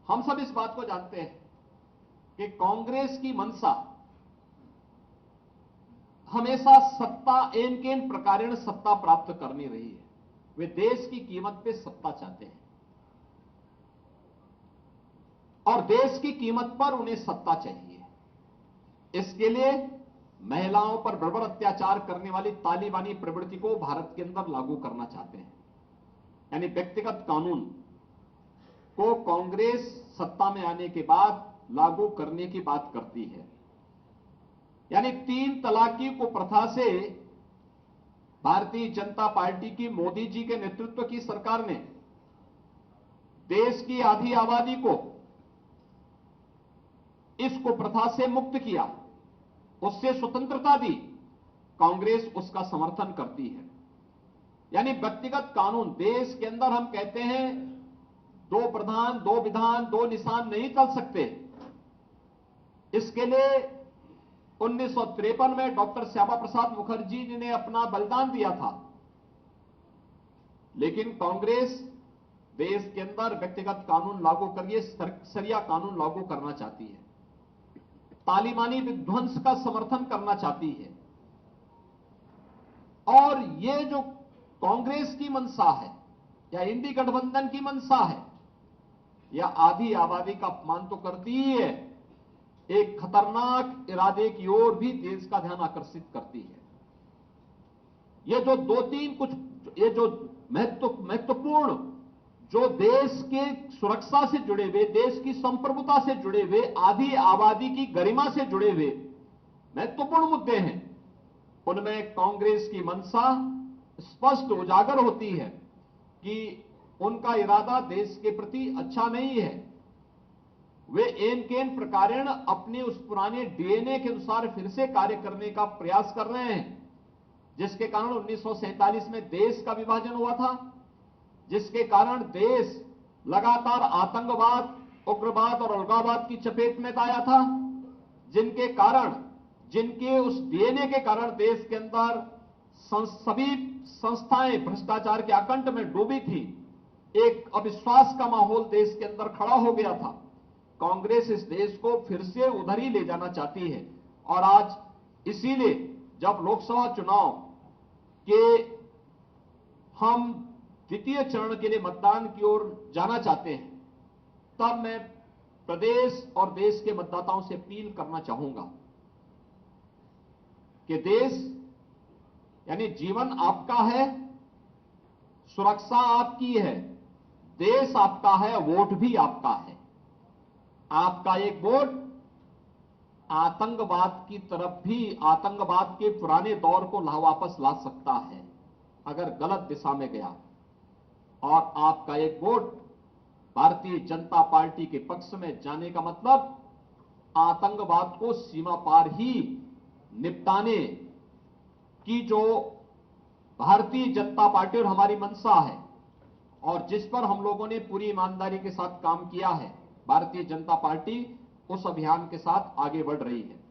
हम सब इस बात को जानते हैं कि कांग्रेस की मंशा हमेशा सत्ता एन केन प्रकारेण सत्ता प्राप्त करनी रही है। वे देश की कीमत पे सत्ता चाहते हैं और देश की कीमत पर उन्हें सत्ता चाहिए। इसके लिए महिलाओं पर बर्बर अत्याचार करने वाली तालिबानी प्रवृत्ति को भारत के अंदर लागू करना चाहते हैं। यानी व्यक्तिगत कानून को कांग्रेस सत्ता में आने के बाद लागू करने की बात करती है। यानी 3 तलाकी को प्रथा से भारतीय जनता पार्टी की मोदी जी के नेतृत्व की सरकार ने देश की आधी आबादी को इसको प्रथा से मुक्त किया, उससे स्वतंत्रता दी। कांग्रेस उसका समर्थन करती है। यानी व्यक्तिगत कानून देश के अंदर हम कहते हैं 2 प्रधान 2 विधान 2 निशान नहीं चल सकते। इसके लिए 1953 में डॉक्टर श्यामा प्रसाद मुखर्जी जी ने अपना बलिदान दिया था। लेकिन कांग्रेस देश के अंदर व्यक्तिगत कानून लागू करिए सरिया कानून लागू करना चाहती है, तालिबानी विध्वंस का समर्थन करना चाहती है। और ये जो कांग्रेस की मंशा है या इंडी गठबंधन की मंशा है, या आधी आबादी का अपमान तो करती ही है, एक खतरनाक इरादे की ओर भी देश का ध्यान आकर्षित करती है। ये जो 2-3 कुछ ये जो महत्वपूर्ण जो देश के सुरक्षा से जुड़े हुए, देश की संप्रभुता से जुड़े हुए, आधी आबादी की गरिमा से जुड़े हुए महत्वपूर्ण मुद्दे हैं, उनमें कांग्रेस की मंशा स्पष्ट उजागर होती है कि उनका इरादा देश के प्रति अच्छा नहीं है। वे एन केन प्रकारेण अपने उस पुराने डीएनए के अनुसार फिर से कार्य करने का प्रयास कर रहे हैं, जिसके कारण 1947 में देश का विभाजन हुआ था, जिसके कारण देश लगातार आतंकवाद, उग्रवाद और अलगाववाद की चपेट में आया था, जिनके उस डीएनए के कारण देश के अंदर सभी संस्थाएं भ्रष्टाचार के आकंठ में डूबी थी। एक अविश्वास का माहौल देश के अंदर खड़ा हो गया था। कांग्रेस इस देश को फिर से उधर ही ले जाना चाहती है। और आज इसीलिए जब लोकसभा चुनाव के हम द्वितीय चरण के लिए मतदान की ओर जाना चाहते हैं, तब मैं प्रदेश और देश के मतदाताओं से अपील करना चाहूंगा कि देश यानी जीवन आपका है, सुरक्षा आपकी है, देश आपका है, वोट भी आपका है। आपका एक वोट आतंकवाद की तरफ भी, आतंकवाद के पुराने दौर को वापस ला सकता है अगर गलत दिशा में गया। और आपका एक वोट भारतीय जनता पार्टी के पक्ष में जाने का मतलब आतंकवाद को सीमा पार ही निपटाने की जो भारतीय जनता पार्टी और हमारी मंशा है, और जिस पर हम लोगों ने पूरी ईमानदारी के साथ काम किया है, भारतीय जनता पार्टी उस अभियान के साथ आगे बढ़ रही है।